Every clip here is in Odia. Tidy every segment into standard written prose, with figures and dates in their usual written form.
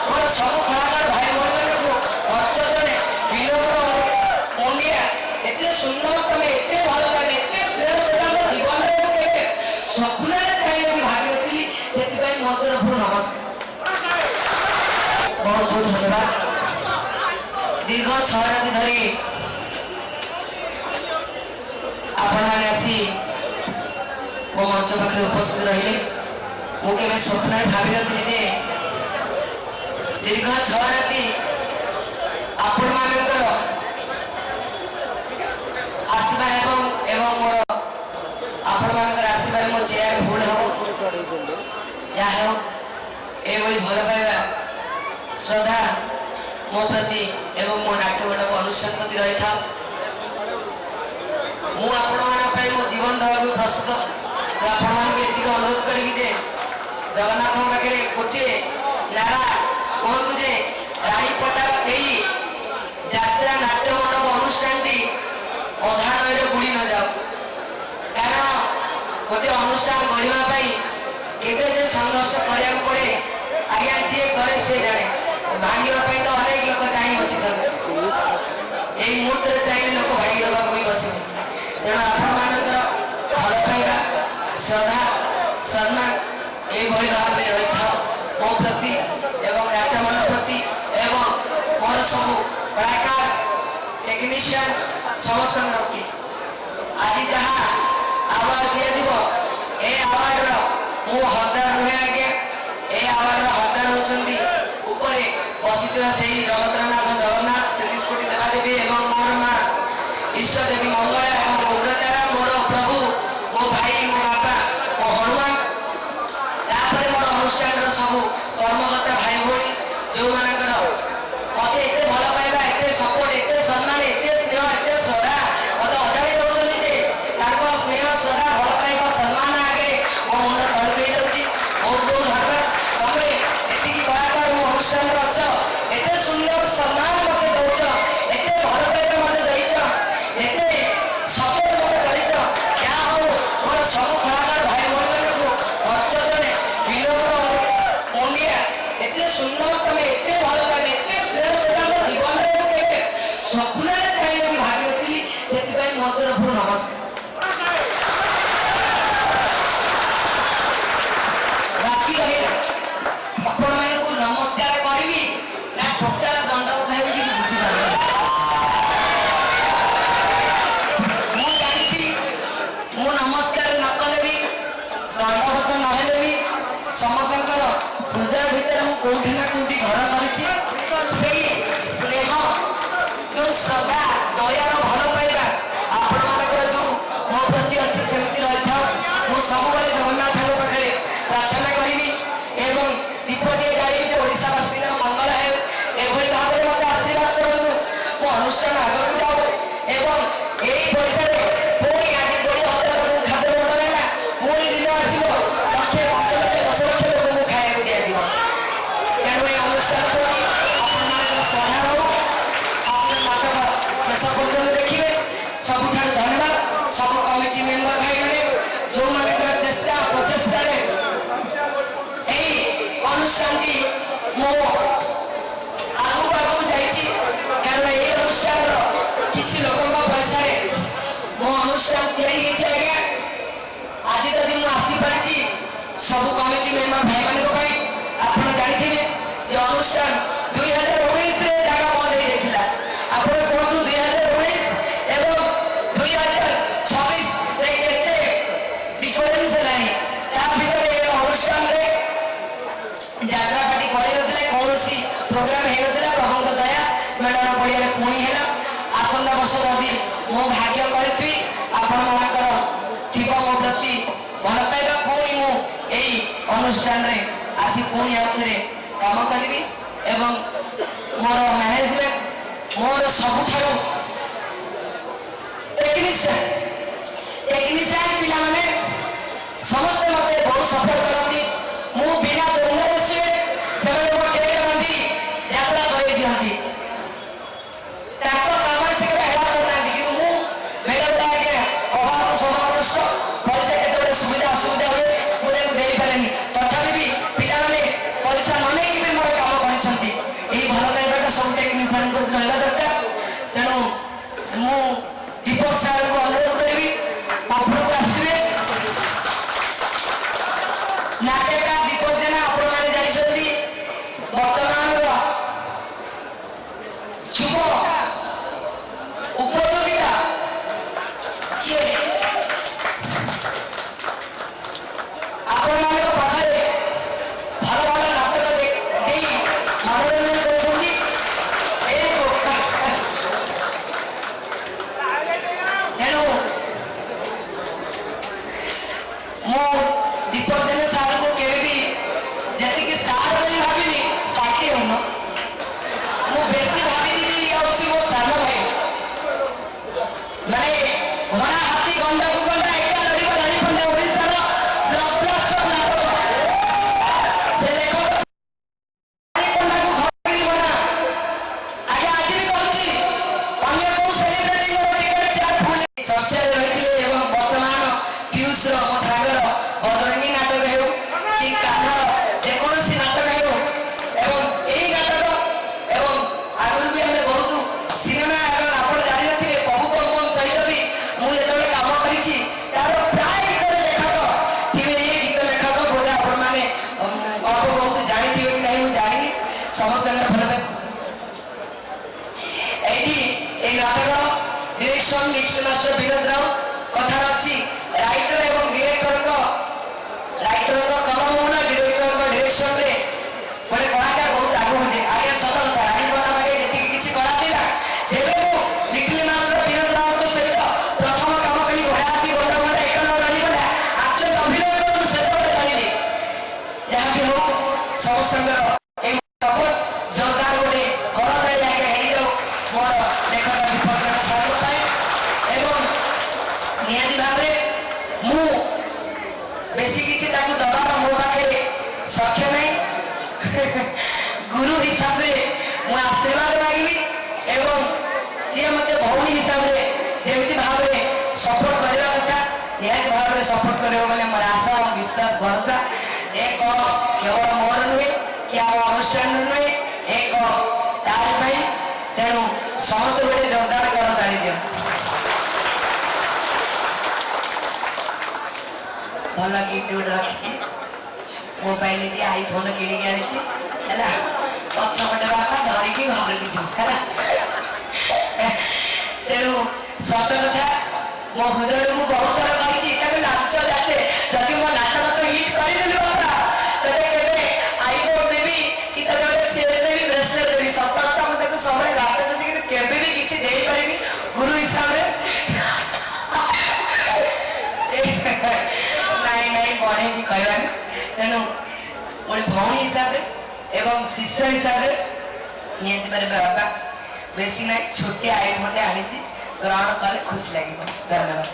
ମୋର ସବୁ କଳାକାର ଭାଇ ଭଉଣୀମାନଙ୍କୁ ଅର୍ଚ୍ଚନରେ ବିନମ୍ର ମୁଣ୍ଡିଆ ଏତେ ସୁନ୍ଦର ତମେ ଏତେ ଭଲ ପାଇବେ ଏତେ ସ୍ନେହ ସେଟା ମୋ ଜୀବନରେ ମୁଁ କେବେ ସ୍ୱପ୍ନରେ ଚାହିଁଲେ ବି ଭାବିନଥିଲି। ସେଥିପାଇଁ ମୋ ତରଫରୁ ନମସ୍କାର। ବହୁତ ବହୁତ ଧନ୍ୟବାଦ। ଦୀର୍ଘ 6 ରାତି ଧରି ଆପଣମାନେ ଆସି ମୋ ମଞ୍ଚ ପାଖରେ ଉପସ୍ଥିତ ରହିଲେ। ମୁଁ କେବେ ସ୍ୱପ୍ନରେ ଭାବିନଥିଲି ଯେ ଦୀର୍ଘ 6 ରାତି ଆପଣମାନଙ୍କର ଆସିବା ଏବଂ ମୋର ଆପଣମାନଙ୍କର ଆସିବାରେ ମୋ ଚେୟାର ଭୁଲ ହେବ। ଯାହା ହେଉ ଏଭଳି ଭଲ ପାଇବା ଶ୍ରଦ୍ଧା ମୋ ପ୍ରତି ଏବଂ ମୋ ନାଟ୍ୟଗଣ୍ଡକୁ ଅନୁଷ୍ଠାନ ପ୍ରତି ରହିଥାଉ। ମୁଁ ଆପଣମାନଙ୍କ ପାଇଁ ମୋ ଜୀବନ ଦେବାକୁ ପ୍ରସ୍ତୁତ। ଆପଣମାନଙ୍କୁ ଏତିକି ଅନୁରୋଧ କରିବି ଯେ ଜଗନ୍ନାଥଙ୍କ ପାଖରେ ଗୋଟିଏ ନାରା କୁହନ୍ତୁ ଯେ ରାଣୀପଟାର ଏହି ଯାତ୍ରା ନାଟ୍ୟ ମଣ୍ଡପ ଅନୁଷ୍ଠାନଟି ଅଧା ନଈରେ ବୁଡ଼ି ନ ଯାଉ। କାରଣ ଗୋଟିଏ ଅନୁଷ୍ଠାନ ଗଢ଼ିବା ପାଇଁ କେତେ ଯେ ସଂଘର୍ଷ କରିବାକୁ ପଡ଼େ ଆଜ୍ଞା ଯିଏ କରେ ସେ ଜାଣେ। ଭାଙ୍ଗିବା ପାଇଁ ତ ଅନେକ ଲୋକ ଚାହିଁ ବସିଛନ୍ତି। ଏଇ ମୁହୂର୍ତ୍ତରେ ଚାହିଁଲେ ଲୋକ ଭାଙ୍ଗି ଦେବାକୁ ବି ବସିବେ। ତେଣୁ ଆପଣମାନଙ୍କର ଭଲ ପାଇବା ଶ୍ରଦ୍ଧା ସମ୍ମାନ ଏଇଭଳି ଭାବରେ ରହିଥାଉ ମୋ ପ୍ରତି ଏବଂ ନାଟ୍ୟମଣ୍ଡଳ ପ୍ରତି ଏବଂ ମୋର ସବୁ କଳାକାର ଟେକ୍ନିସିଆନ ସମସ୍ତଙ୍କ ପ୍ରତି। ଆଜି ଯାହା ଆୱାର୍ଡ ଦିଆଯିବ ଏ ଆୱାର୍ଡର ମୁଁ ହକଦାର ନୁହେଁ ଆଜ୍ଞା। ଏ ଆୱାର୍ଡର ହକଦାର ହେଉଛନ୍ତି ଉପରେ ବସିଥିବା ସେହି ଜଗତରନାଥ ଜଗନ୍ନାଥ 33 କୋଟି ଦେବାଦେବୀ ଏବଂ ମୋର ମା ଇଷ୍ଟ ଦେବୀ ମଙ୍ଗଳା ଏବଂ ଉଗ୍ରତାରା ମୋର ପ୍ରଭୁ ମୋ ଭାଇ ମୋ ବାପା ମୋ ହନୁମାନ। ତାପରେ ମୋର ଅନୁଷ୍ଠାନର ସବୁ କର୍ମକର୍ତ୍ତା ଭାଇ ଭଉଣୀ ଯେଉଁମାନଙ୍କର ମୋତେ ଏତେ ଭଲ ପାଇବା ଏତେ ସପୋର୍ଟ ଏତେ ସମ୍ମାନ ଏତେ ସ୍ନେହ ଏତେ ଶ୍ରଦ୍ଧା ମୋତେ ଅଜାଣି ଦେଉଛନ୍ତି ଯେ ତାଙ୍କ ସ୍ନେହ ଶ୍ରଦ୍ଧା ଭଲ ପାଇବା ସମ୍ମାନ ଆଗରେ ମୋ ମୁଣ୍ଡ ତଳୁ ହେଇଯାଉଛି। ବହୁତ ବହୁତ ଧନ୍ୟବାଦ। ତମେ ଏତିକି କଳାକାର ମୋ ଅନୁଷ୍ଠାନରେ ଅଛ ଏତେ ସୁନ୍ଦର ସମ୍ମାନ ମୋତେ ଦେଉଛ ଏତେ ଭଲ ପାଇବା ମୋତେ ଦେଇଛ ଏତେ ସପୋର୍ଟ ମୋତେ କରିଛ। ଯାହା ହଉ ମୋର ସବୁ କଳାକାର ଭାଇ ଭଉଣୀମାନଙ୍କୁ ଅର୍ଚ୍ଚନରେ ବିନମ୍ର ମୁଣ୍ଡିଆ ଏତେ ସୁନ୍ଦର ତମେ ଏତେ ଭଲ ପାଇବେ ଏତେ ସ୍ନେହ ସେଟା ମୋ ଜୀବନରେ ମୁଁ କେବେ ସ୍ୱପ୍ନରେ ଚାହିଁଲେ ବି ଭାବିନଥିଲି। ସେଥିପାଇଁ ମୋ ତରଫରୁ ନମସ୍କାର। ବାକି ରହିଲା ଆପଣମାନଙ୍କୁ ନମସ୍କାର କରିବି ନା ଟୋଟାଲ ଦଣ୍ଡବତ ହେବି କିଛି ବୁଝିପାରିବି। ମୁଁ ଜାଣିଛି ମୁଁ ନମସ୍କାର ନ କଲେ ବି ଦଣ୍ଡବତ ନହେଲେ ବି ସମସ୍ତଙ୍କର ହୃଦୟ ଭିତରେ ମୁଁ କୋଉଠି ନା କୋଉଠି ଘର କରିଛି। ସେଇ ସ୍ନେହ ଯୋଉ ଶ୍ରଦ୍ଧା ଦୟାର ଭଲ ପାଇବା ଆପଣମାନଙ୍କର ଯୋଉ ମୋ ପ୍ରତି ଅଛି ସେମିତି ରହିଥାଉ। ମୁଁ ସବୁବେଳେ ଜଗନ୍ନାଥଙ୍କ ପାଖରେ ପ୍ରାର୍ଥନା କରିବି ଏବଂ ଦୀପଟିଏ ଜାଳିବି ଯେ ଓଡ଼ିଶାବାସୀଙ୍କର ମଙ୍ଗଳ ହେଉ। ଏଭଳି ଭାବରେ ମୋତେ ଆଶୀର୍ବାଦ କରନ୍ତୁ। ମୋ ଅନୁଷ୍ଠାନ ଆଗକୁ ଯାଉ ଏବଂ ଏଇ ପଇସାରେ ପୁଣି ଆଜି 20,000 ଲୋକଙ୍କୁ ଖାଦ୍ୟ ବଣ୍ଟନ ହେଲା। ପୁଣି ଦିନ ଆସିବ 1,00,000 5,00,000 10,00,000 ଲୋକଙ୍କୁ ଖାଇବାକୁ ଦିଆଯିବ। ତେଣୁ ଏ ଅନୁଷ୍ଠାନ ପ୍ରତି ଆପଣମାନଙ୍କର ଶ୍ରଦ୍ଧା ରହୁ। ଆପଣ ନାଟକ ଶେଷ ପର୍ଯ୍ୟନ୍ତ ଦେଖିବେ। ସବୁଠାରୁ ଧନ୍ୟବାଦ ସବୁ କମିଟି ମେମ୍ବର ଭାଇମାନେ ଯେଉଁମାନଙ୍କର ଚେଷ୍ଟା ପ୍ରଚେଷ୍ଟାରେ ଏଇ ଅନୁଷ୍ଠାନଟି ମୋ ଆଗକୁ ଯାଇଛି। କାରଣ ଏଇ ଅନୁଷ୍ଠାନର କିଛି ଲୋକଙ୍କ ପଇସାରେ ମୋ ଅନୁଷ୍ଠାନ ତିଆରି ହେଇଛି ଆଜ୍ଞା। ଆଜି ଯଦି ମୁଁ ଆସିପାରିଛି ସବୁ କମିଟି ମେମ୍ବର ଭାଇମାନଙ୍କ ପାଇଁ। ଆପଣ ଜାଣିଥିବେ ଯେ ଅନୁଷ୍ଠାନ 2019ରେ ଜାଗା ବନ୍ଦ ହେଇଯାଇଥିଲା। ଆପଣ କୁହନ୍ତୁ 2019 ଏବଂ 2026ରେ କେତେ ଡିଫରେନ୍ସ ହେଲାଣି। ତା ଭିତରେ ଏ ଅନୁଷ୍ଠାନରେ ଯାତ୍ରା ପାର୍ଟି ପଡ଼ିନଥିଲା କୌଣସି ପ୍ରୋଗ୍ରାମ ହେଇନଥିଲା। ପ୍ରଭୁଙ୍କ ଦୟା ମେଳନ ପଡ଼ିଆରେ ପୁଣି ହେଲା। ଆସନ୍ତା ବର୍ଷ ଯଦି ମୁଁ ଭାଗ୍ୟ କରିଥିବି ଆପଣମାନଙ୍କର ଥିବ ମୋ ପ୍ରତି ଭଲ ପାଇବା ପୁଣି ମୁଁ ଏଇ ଅନୁଷ୍ଠାନରେ ଆସି ପୁଣି ଆଉଥରେ କାମ କରିବି ଏବଂ ମୋର ମ୍ୟାନେଜମେଣ୍ଟ ମୋର ସବୁଠାରୁ ଟେକ୍ନିସିଆନ ପିଲାମାନେ ସମସ୍ତେ ମୋତେ ବହୁତ ସପୋର୍ଟ କରନ୍ତି। ମୁଁ ବିନା ଦଣ୍ଡରେ ଆସିବେ ସେମାନେ ମୋ ଟେଣ୍ଟ ବାନ୍ଧି ଯାତ୍ରା କରେଇ ଦିଅନ୍ତି। ତାଙ୍କ କାମରେ ସେ କେବେ ହେଳା କରୁନାହାନ୍ତି। କିନ୍ତୁ ମୁଁ ବେଳେବେଳେ ଆଜ୍ଞା ଅଭାବ ସ୍ୱଭାବଗ୍ରସ୍ତ ପଇସା କେତେବେଳେ ସୁବିଧା ଅସୁବିଧା ହୁଏ ମୁଁ ତାକୁ ଦେଇପାରେନି। ତଥାପି ବି ପିଲାମାନେ ପଇସା ନ ନେଇକି ବି ମୋର କାମ କରିଛନ୍ତି। सब टेक्निशियन को रहा दरकार तेणु मु दीपक सार को अनुरोध करी पापड़ को आसवे नाट्यकार दीपक जेना आपण माने जाइछथि वर्तमान युव उपयोगिता जे आपण माने पाखरे भल भल नाटक देई मनोरंजन करछथि हेलो मो दीपक जेना सार को केबे भी जैसे कि सार बोली भाबिनी साके होनो मु बेसी भाबी दी आउची मो सानो भाई माने घोड़ा हाथी गंडा को गंडा एका लड़ी रानी पंडा ओडिसा रो ब्लॉकबस्टर नाटक से लेखक रानी पंडा को खड़ी बना आगे आज भी कहूची अन्य को सेलिब्रिटी को टिकट चार फुल चर्चा रहिथिले एवं वर्तमान पीयूष रो मो सागर बजरंगी नाटक हेउ कि कान्हा जेकोसी नाटक हेउ एवं एई नाटक एवं आगुल भी हमें बहुत सिनेमा एवं आपण जानि नथिले प्रभु पवन सहित भी मु जेतबे काम करिछि तार प्राय गीत लेखक थिबे ए गीत लेखक बोले आपण माने अल्प बहुत जानि थिबे कि नहीं मु जानि समस्त अंगर भल एटी ए नाटक direction little master Vinod Rao कथा अछि राइटर एवं डायरेक्टर को कलम होना डायरेक्टर को डायरेक्शन रे बोले कलाकार बहुत आगु हो जे आगे सत कथा रानी बना मागे जेति किछि करा दिला जेबे मु लिटिल मास्टर विनोद राव को सहित प्रथम काम कली घोड़ाती गोटा गोटा एक न रानी बना आचो अभिनय को सहित जानिली जहां भी हो सब संगर ए सपोर्ट जोरदार गोटे करते जाके हे जाओ मोर लेखक दीपक सार पाए एवं नियति भाबरे मु बेसी किछि ताकू दबार मो पाखे सख्य नहीं गुरु हिसाब रे मु आशीर्वाद मागिली एवं सी मते भौणी हिसाब रे जेमिति भाव रे सपोर्ट करबा कथा नियति भाव रे सपोर्ट करबो बोले मोर आशा और विश्वास भरोसा एक केवल मोर नुहे कि आ अनुष्ठान नुहे एक तार भाई तेणु समस्त गोटे जोरदार कर ताली दियो भल गिफ्ट गोटे रखी मोबाइल आईफोन किणिक आनी है पछपटे बापा धरिकी घर की जीव है तेणु सत कथा मो हृदय मुझे बहुत थर कही लाच जाचे जदि मो नाटक तो हिट करदेली बापा तेरे केवे आईफोन देवी कि गोटे चेन देवी ब्रेसलेट देवी सत कथा मुझे सब लाच जाचे कि केवे भी किसी दे पारि गुरु हिसाब से नाई नाई बढ़े कहवानी तेणु गोटे भौणी हिसाब से एवं शिष्य हिसाब से नियति पारे बाबा बेसी ना छोटे आईफोन आनी ग्रहण कले खुशी लगे धन्यवाद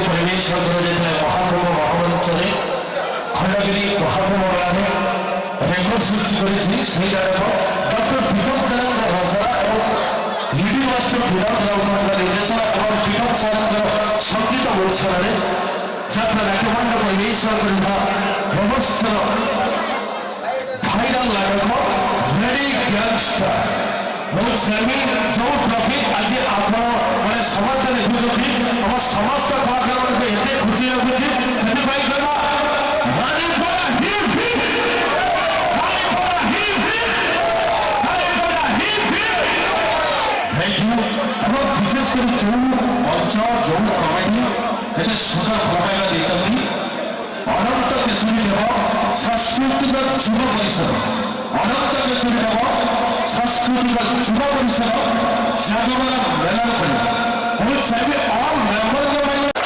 परिवेश महाप्रभु महामंचले खंडगिरी महाप्रभु मेला रेकर्ड सृष्टि डॉक्टर दीपक चरण रचना और लिटिल मास्टर विनोद राव निर्देशन और विनोद सर संगीत परिसर में जात्रा नाट्यमंड परिवेश भाइरल नाटक रेडी गैंगस्टर जो ट्रफी आज आप समस्त देखुं आम समस्त कलाकार एत खुशी लगुच विशेषकर जो अंचल जो कमेटी एत सुंदर मोबाइल देते अनंत केशरी देव सांस्कृतिक युव परिषद अनंत केशरी देव सांस्कृतिक युव परिषद जागरण मेला all members of